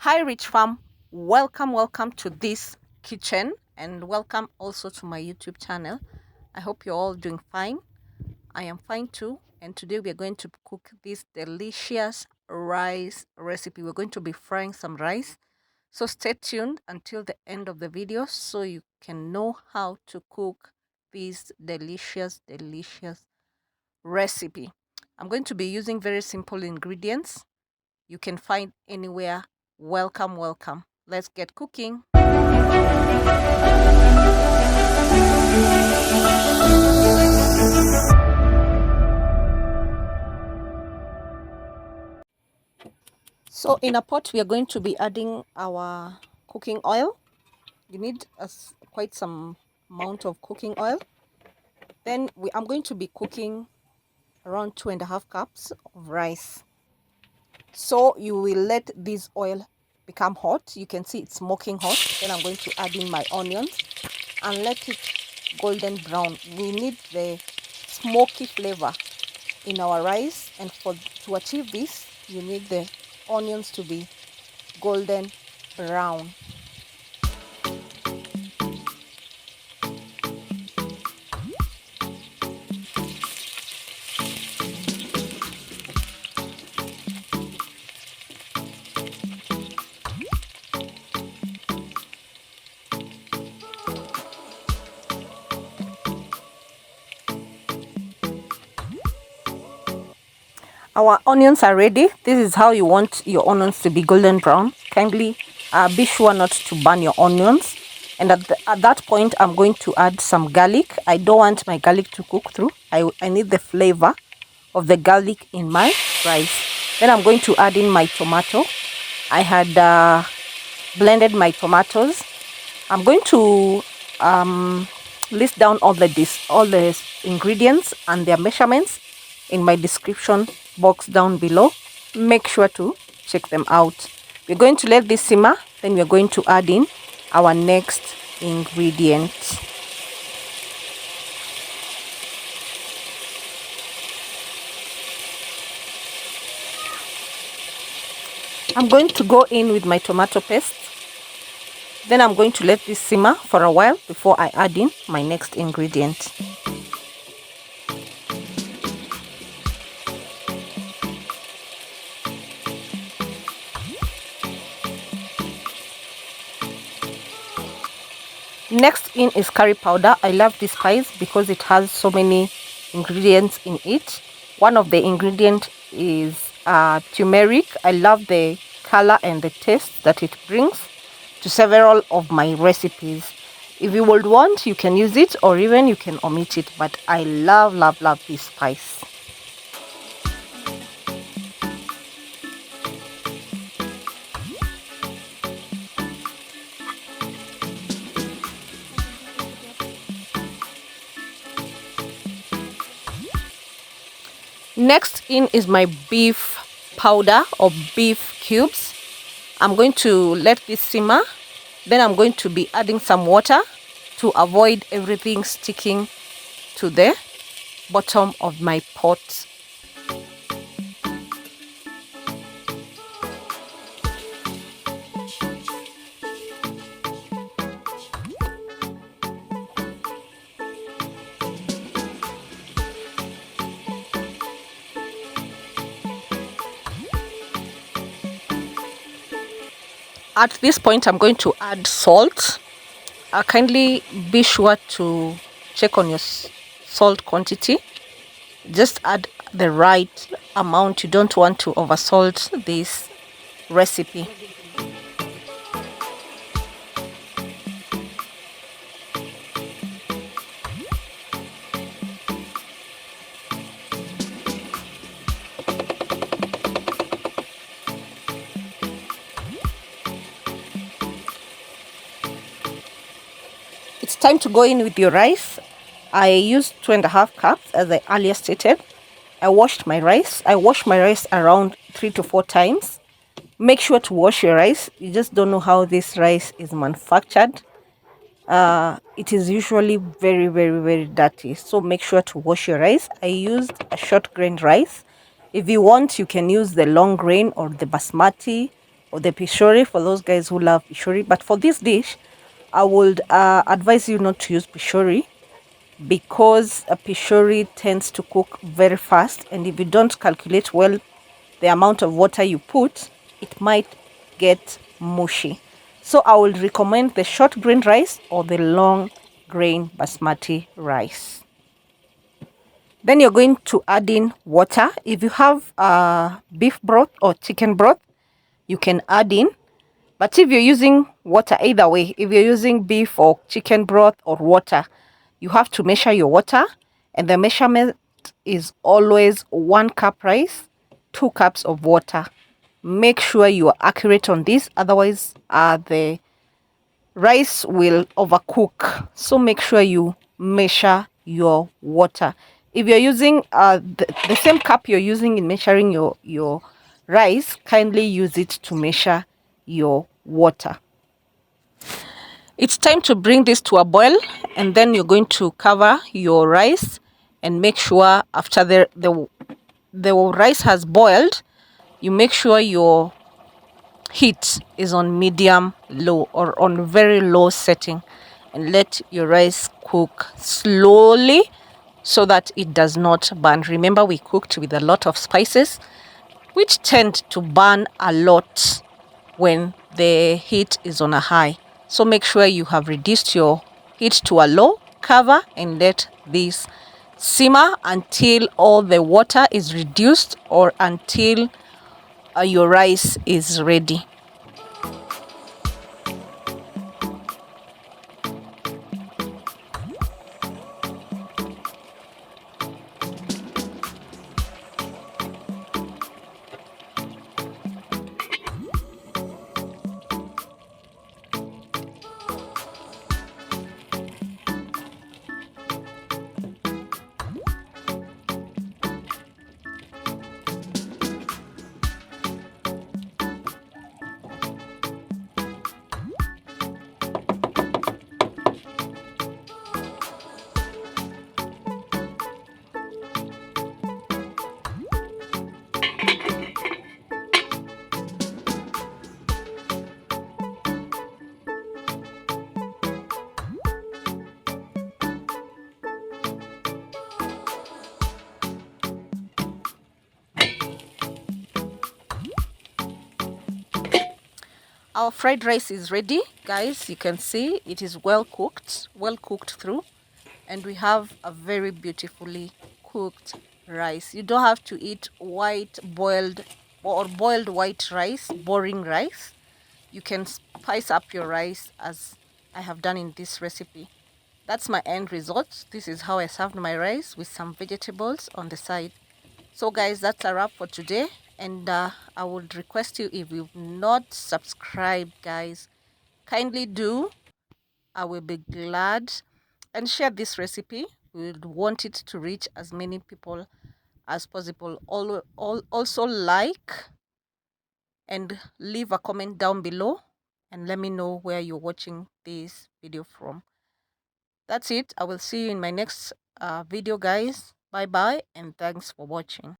Hi Rich Farm, welcome to this kitchen and welcome also to my YouTube channel. I hope you're all doing fine. I am fine too, and today we are going to cook this delicious rice recipe. We're going to be frying some rice, so stay tuned until the end of the video so you can know how to cook this delicious recipe. I'm going to be using very simple ingredients you can find anywhere. Welcome. Let's get cooking. So in a pot, we are going to be adding our cooking oil. You need quite some amount of cooking oil. Then I'm going to be cooking around 2.5 cups of rice. So you will let this oil become hot. You can see it's smoking hot. Then I'm going to add in my onions and let it golden brown. We need the smoky flavor in our rice, and to achieve this you need the onions to be golden brown. Our onions are ready. This is how you want your onions to be golden brown. Kindly be sure not to burn your onions. And at that point, I'm going to add some garlic. I don't want my garlic to cook through. I need the flavor of the garlic in my rice. Then I'm going to add in my tomato. I had blended my tomatoes. I'm going to list down all the ingredients and their measurements in my description box down below. Make sure to check them out. We're going to let this simmer, then we're going to add in our next ingredient. I'm going to go in with my tomato paste. Then I'm going to let this simmer for a while before I add in my next ingredient. Next in is curry powder. I love this spice because it has so many ingredients in it. One of the ingredients is turmeric. I love the color and the taste that it brings to several of my recipes. If you would want, you can use it or even you can omit it, but I love this spice. Next in is my beef powder or beef cubes. I'm going to let this simmer. Then I'm going to be adding some water to avoid everything sticking to the bottom of my pot. At this point, I'm going to add salt. Kindly be sure to check on your salt quantity. Just add the right amount. You don't want to oversalt this recipe. It's time to go in with your rice. I used 2.5 cups as I earlier stated. I washed my rice. I wash my rice around 3 to 4 times. Make sure to wash your rice. You just don't know how this rice is manufactured. It is usually very dirty, so make sure to wash your rice. I used a short grain rice. If you want, you can use the long grain or the basmati or the puree for those guys who love puree. But for this dish, I would advise you not to use puree, because a puree tends to cook very fast, and if you don't calculate well the amount of water you put, it might get mushy. So I would recommend the short grain rice or the long grain basmati rice. Then you're going to add in water. If you have beef broth or chicken broth, you can add in. But if you're using water, either way, if you're using beef or chicken broth or water, you have to measure your water. And the measurement is always 1 cup rice, 2 cups of water. Make sure you are accurate on this. Otherwise, the rice will overcook. So make sure you measure your water. If you're using the same cup you're using in measuring your rice, kindly use it to measure your water. It's time to bring this to a boil, and then you're going to cover your rice and make sure after the rice has boiled, you make sure your heat is on medium low or on very low setting, and let your rice cook slowly so that it does not burn. Remember, we cooked with a lot of spices which tend to burn a lot when the heat is on a high. So make sure you have reduced your heat to a low, cover, and let this simmer until all the water is reduced or until your rice is ready. Our fried rice is ready, guys. You can see it is well cooked through, and we have a very beautifully cooked rice. You don't have to eat white boiled or boiled white rice, boring rice. You can spice up your rice as I have done in this recipe. That's my end result. This is how I served my rice with some vegetables on the side. So guys, that's a wrap for today, and I would request you, if you've not subscribed, guys, kindly do. I will be glad, and share this recipe. We would want it to reach as many people as possible. Also like and leave a comment down below and let me know where you're watching this video from. That's it. I will see you in my next video, guys. Bye bye, and thanks for watching.